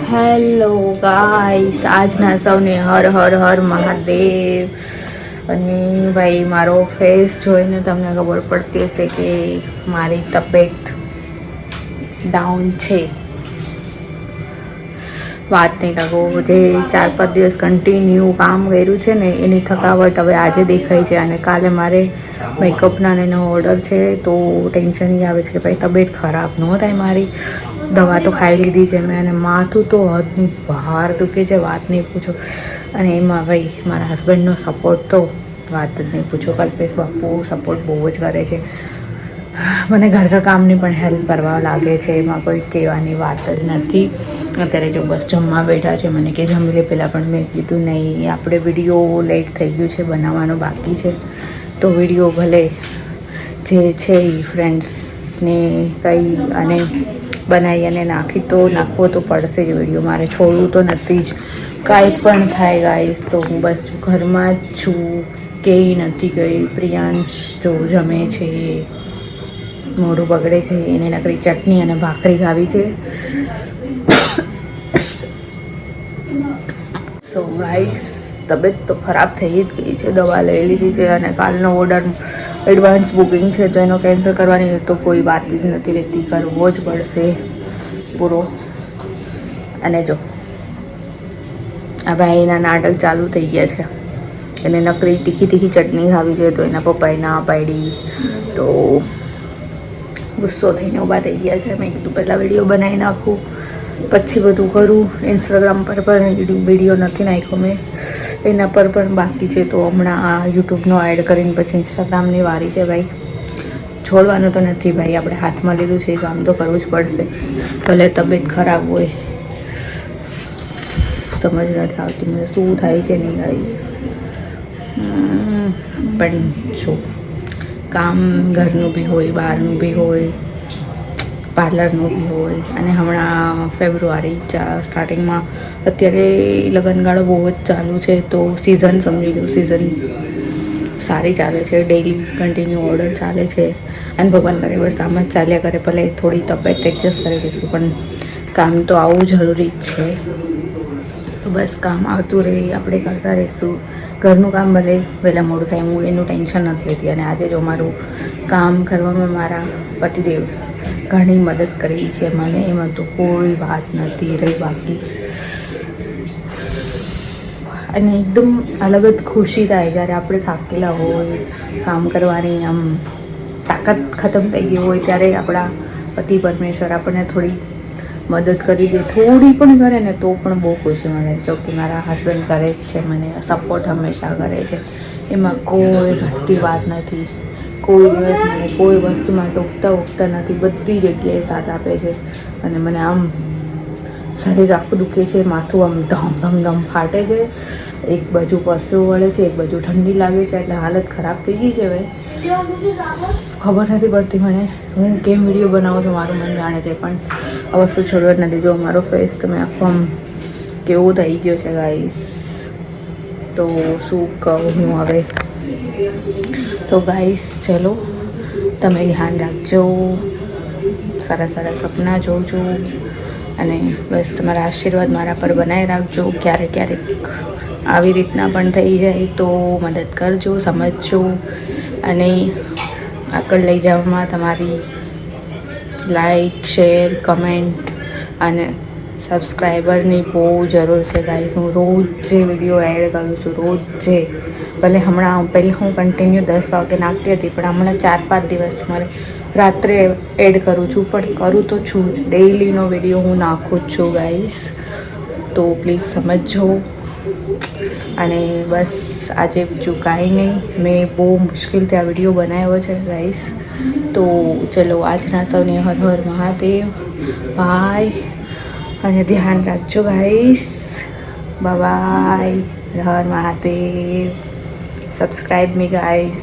Hello guys, આજના સૌને હર હર હર મહાદેવ. અને ભાઈ મારો ફેસ જોઈને તમને ખબર પડતી હશે કે મારી તબિયત ડાઉન છે. વાત નહીં લાગો, જે 4-5 દિવસ કન્ટિન્યુ કામ કર્યું છે ને એની થકાવટ હવે આજે દેખાય છે. અને કાલે મારે મેકઅપના એનો ઓર્ડર છે તો ટેન્શન એ આવે છે કે ભાઈ તબિયત ખરાબ ન થાય મારી. દવા તો ખાઈ લીધી છે મેં, અને માથું તો હદની બહાર દુખે છે, વાત નહીં પૂછો. અને એમાં ભાઈ મારા હસબન્ડનો સપોર્ટ તો વાત જ નહીં પૂછો. કલ્પેશ બાપુ સપોર્ટ બહુ જ કરે છે. મને ઘરના કામની પણ હેલ્પ કરવા લાગે છે, એમાં કોઈ કહેવાની વાત જ નથી. અત્યારે જો બસ જમવા બેઠા છે, મને કે જમી લે પહેલાં, પણ મેં કીધું નહીં, આપણે વિડીયો લેટ થઈ ગયું છે, બનાવવાનો બાકી છે. તો વિડીયો ભલે જે છે એ ફ્રેન્ડ્સને કંઈ અને બનાવી અને નાખવો તો પડશે જ વિડીયો, મારે છોડવું તો નથી જ. કાંઈ પણ થાય ગાઈસ તો હું બસ ઘરમાં જ છું, કેય નથી ગઈ. પ્રિયાંશ જો જમે છે, મોઢું બગડે છે, એને નકરી ચટણી અને ભાખરી ખાવી છે. સો ગાઈસ, તબિયત તો ખરાબ થઈ જ ગઈ છે, દવા લઈ લીધી છે. અને કાલનો ઓર્ડર એડવાન્સ બુકિંગ છે તો એનો કેન્સલ કરવાની તો કોઈ વાત જ નથી રહેતી, કરવો જ પડશે પૂરો. અને જો આ ભાઈના નાટક ચાલુ થઈ ગયા છે, એને નકરી તીખી ચટણી ખાવી છે તો એના પપ્પાએ ના પાડી, તો ગુસ્સો થઈને ઊભા થઈ ગયા છે. મેં કીધું પહેલાં વિડીયો બનાવી નાખું પછી બધું કરું. ઇન્સ્ટાગ્રામ પર પણ વિડીયો નથી નાખ્યો મેં, એના પર પણ બાકી છે. તો હમણાં આ યુટ્યુબનો એડ કરીને પછી ઇન્સ્ટાગ્રામની વારી છે. ભાઈ છોડવાનું તો નથી ભાઈ, આપણે હાથમાં લીધું છે કામ તો કરવું જ પડશે, ભલે તબિયત ખરાબ હોય. સમજ નથી આવતી મને શું થાય છે નહીં ગાઈસ. પણ જો કામ ઘરનું બી હોય, બહારનું બી હોય, પાર્લરનું બી હોય. અને હમણાં ફેબ્રુઆરી સ્ટાર્ટિંગમાં અત્યારે લગ્નગાળો બહુ જ ચાલુ છે, તો સિઝન સમજી લો, સિઝન સારી ચાલે છે, ડેઈલી કન્ટિન્યુ ઓર્ડર ચાલે છે. અને ભગવાન કરે બસ આમ જ ચાલ્યા કરે, ભલે થોડી તબિયત એડજસ્ટ કરી લઈશું પણ કામ તો આવું જરૂરી જ છે. તો બસ કામ આવતું રહે, આપણે કરતા રહીશું. ઘરનું કામ ભલે વહેલા મોડું થાય, હું એનું ટેન્શન નથી લેતી. અને આજે જો મારું કામ કરવામાં મારા પતિદેવ ઘણી મદદ કરી છે મને, એમાં તો કોઈ વાત નથી રહી બાકી. અને એકદમ અલગ જ ખુશી થાય જ્યારે આપણે થાકેલા હોય, કામ કરવાની આમ તાકાત ખતમ થઈ ગઈ હોય, ત્યારે આપણા પતિ પરમેશ્વર આપણને થોડી મદદ કરી દે, થોડી પણ કરે ને તો પણ બહુ ખુશી મળે. જો કે મારા હસબન્ડ કરે જ છે, મને સપોર્ટ હંમેશા કરે છે, એમાં કોઈ ઘટતી વાત નથી. કોઈ દિવસ મને કોઈ વસ્તુમાં ટોકતા નથી, બધી જગ્યાએ સાથ આપે છે. અને મને આમ શરીર આખું દુખે છે, માથું આમ ધમ ફાટે છે, એક બાજુ પરસેવો વળે છે, એક બાજુ ઠંડી લાગે છે, એટલે હાલત ખરાબ થઈ ગઈ છે. ભાઈ ખબર નથી પડતી મને, હું કેમ વિડીયો બનાવું છું મારું મન જાણે છે, પણ આ વસ્તુ છોડવા જ નથી. જો મારો ફેસ તમે આખો આમ કેવો થઈ ગયો છે ગાઈસ, તો શું કહું હું હવે. તો ગાઈસ ચલો, તમે ધ્યાન રાખજો, સારા સપના જોજો, અને બસ તમારા આશીર્વાદ મારા પર બનાવી રાખજો. ક્યારેક આવી રીતના પણ થઈ જાય તો મદદ કરજો, સમજજો. અને આગળ લઈ જવામાં તમારી લાઈક, શેર, કમેન્ટ અને સબસ્ક્રાઈબરની બહુ જરૂર છે ગાઈસ. હું રોજ જે વિડીયો એડ કરું છું, રોજ ભલે હમણાં પહેલાં હું કન્ટિન્યુ 10 વાગે નાખતી હતી, પણ હમણાં 4-5 દિવસથી મારે રાત્રે એડ કરું છું, પણ કરું તો છું જ. ડેઈલીનો વિડીયો હું નાખું જ છું ગાઈસ, તો પ્લીઝ સમજજો. અને બસ આજે બીજું કાંઈ નહીં, મેં બહુ મુશ્કેલથી આ વિડીયો બનાવ્યો છે ગાઈસ. તો ચલો, આજના સૌને હર હર મહાદેવ, બાય. અને ધ્યાન રાખજો guys, bye. Har Mahadev. Subscribe me guys.